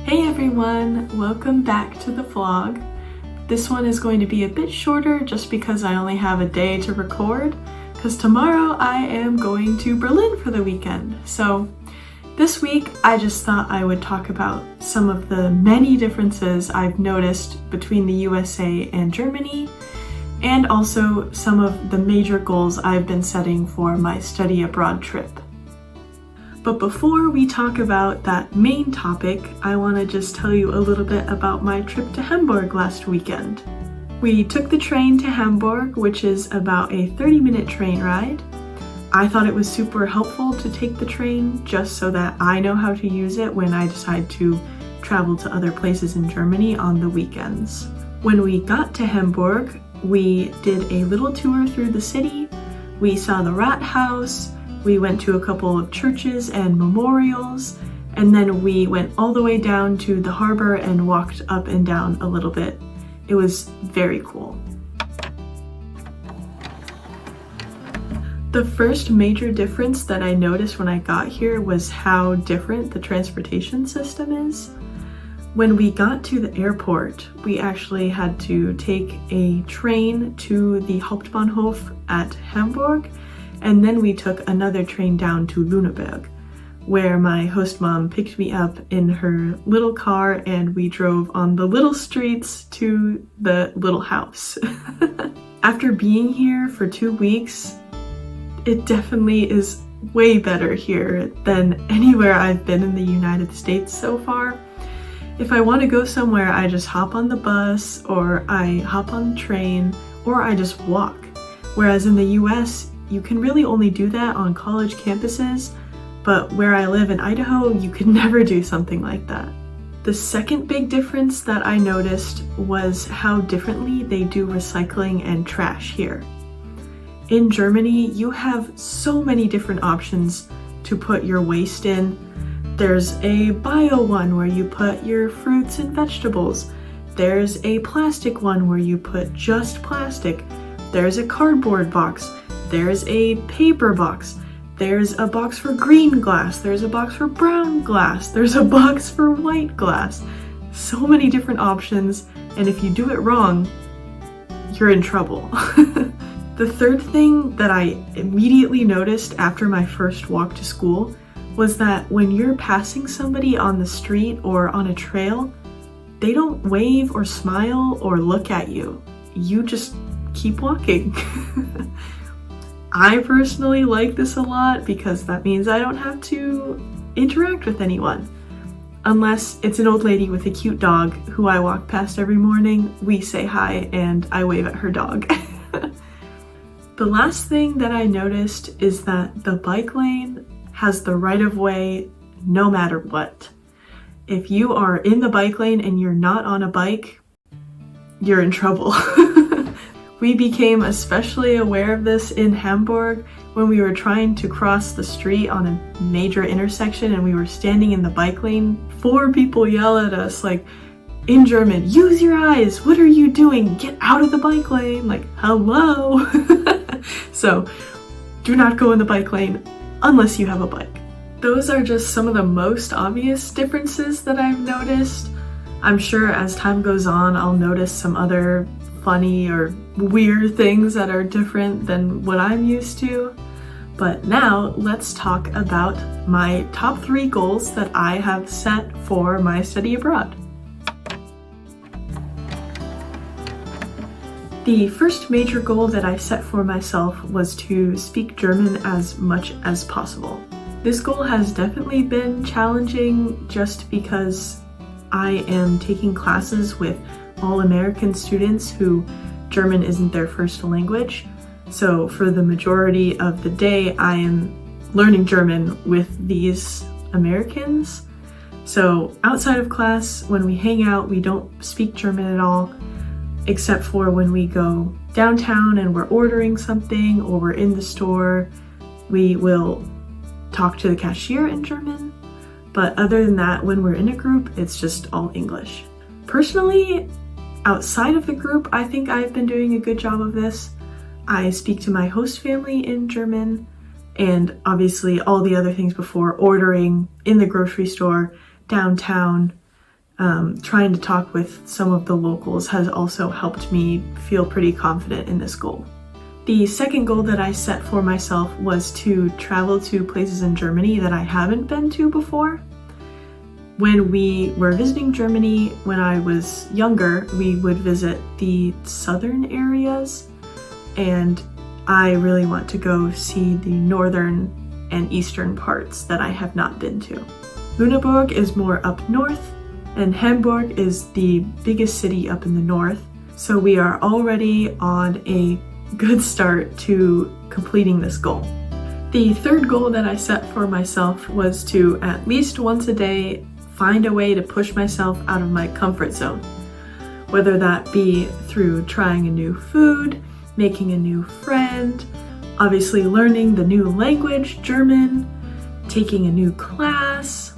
Hey everyone, welcome back to the vlog. This one is going to be a bit shorter just because I only have a day to record, because tomorrow I am going to Berlin for the weekend. So this week I just thought I would talk about some of the many differences I've noticed between the USA and Germany, and also some of the major goals I've been setting for my study abroad trip. But before we talk about that main topic, I want to just tell you a little bit about my trip to Hamburg last weekend. We took the train to Hamburg, which is about a 30-minute train ride. I thought it was super helpful to take the train just so that I know how to use it when I decide to travel to other places in Germany on the weekends. When we got to Hamburg, we did a little tour through the city. We saw the Rathaus. We went to a couple of churches and memorials, and then we went all the way down to the harbor and walked up and down a little bit. It was very cool. The first major difference that I noticed when I got here was how different the transportation system is. When we got to the airport, we actually had to take a train to the Hauptbahnhof at Hamburg, and then we took another train down to Luneburg, where my host mom picked me up in her little car and we drove on the little streets to the little house. After being here for 2 weeks, it definitely is way better here than anywhere I've been in the United States so far. If I want to go somewhere, I just hop on the bus, or I hop on the train, or I just walk. Whereas in the US, you can really only do that on college campuses, but where I live in Idaho, you could never do something like that. The second big difference that I noticed was how differently they do recycling and trash here. In Germany, you have so many different options to put your waste in. There's a bio one where you put your fruits and vegetables. There's a plastic one where you put just plastic. There's a cardboard box. There's a paper box. There's a box for green glass. There's a box for brown glass. There's a box for white glass. So many different options, and if you do it wrong, you're in trouble. The third thing that I immediately noticed after my first walk to school was that when you're passing somebody on the street or on a trail, they don't wave or smile or look at you. You just keep walking. I personally like this a lot because that means I don't have to interact with anyone. Unless it's an old lady with a cute dog who I walk past every morning, we say hi and I wave at her dog. The last thing that I noticed is that the bike lane has the right of way no matter what. If you are in the bike lane and you're not on a bike, you're in trouble. We became especially aware of this in Hamburg when we were trying to cross the street on a major intersection and we were standing in the bike lane. 4 people yell at us like in German, "Use your eyes, what are you doing? Get out of the bike lane." Like, hello. So do not go in the bike lane unless you have a bike. Those are just some of the most obvious differences that I've noticed. I'm sure as time goes on, I'll notice some other funny or weird things that are different than what I'm used to. But now let's talk about my top 3 goals that I have set for my study abroad. The first major goal that I set for myself was to speak German as much as possible. This goal has definitely been challenging just because I am taking classes with all American students who German isn't their first language. So for the majority of the day, I am learning German with these Americans. So outside of class, when we hang out, we don't speak German at all, except for when we go downtown and we're ordering something or we're in the store, we will talk to the cashier in German. But other than that, when we're in a group, it's just all English. Personally, outside of the group, I think I've been doing a good job of this. I speak to my host family in German, and obviously all the other things before, ordering in the grocery store, downtown, trying to talk with some of the locals has also helped me feel pretty confident in this goal. The second goal that I set for myself was to travel to places in Germany that I haven't been to before. When we were visiting Germany when I was younger, we would visit the southern areas, and I really want to go see the northern and eastern parts that I have not been to. Luneburg is more up north, and Hamburg is the biggest city up in the north, so we are already on a good start to completing this goal. The third goal that I set for myself was to at least once a day find a way to push myself out of my comfort zone, whether that be through trying a new food, making a new friend, obviously learning the new language, German, taking a new class,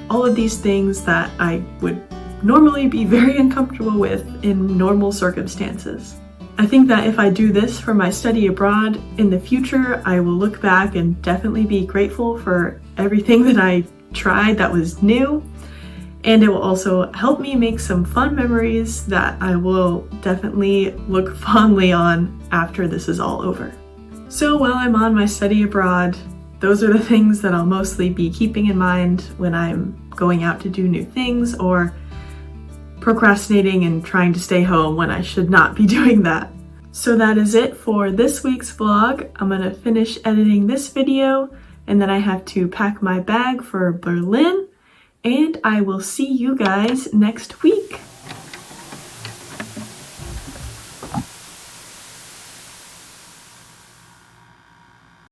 all of these things that I would normally be very uncomfortable with in normal circumstances. I think that if I do this for my study abroad in the future, I will look back and definitely be grateful for everything that I tried that was new. And it will also help me make some fun memories that I will definitely look fondly on after this is all over. So while I'm on my study abroad, those are the things that I'll mostly be keeping in mind when I'm going out to do new things or procrastinating and trying to stay home when I should not be doing that. So that is it for this week's vlog. I'm gonna finish editing this video and then I have to pack my bag for Berlin, and I will see you guys next week.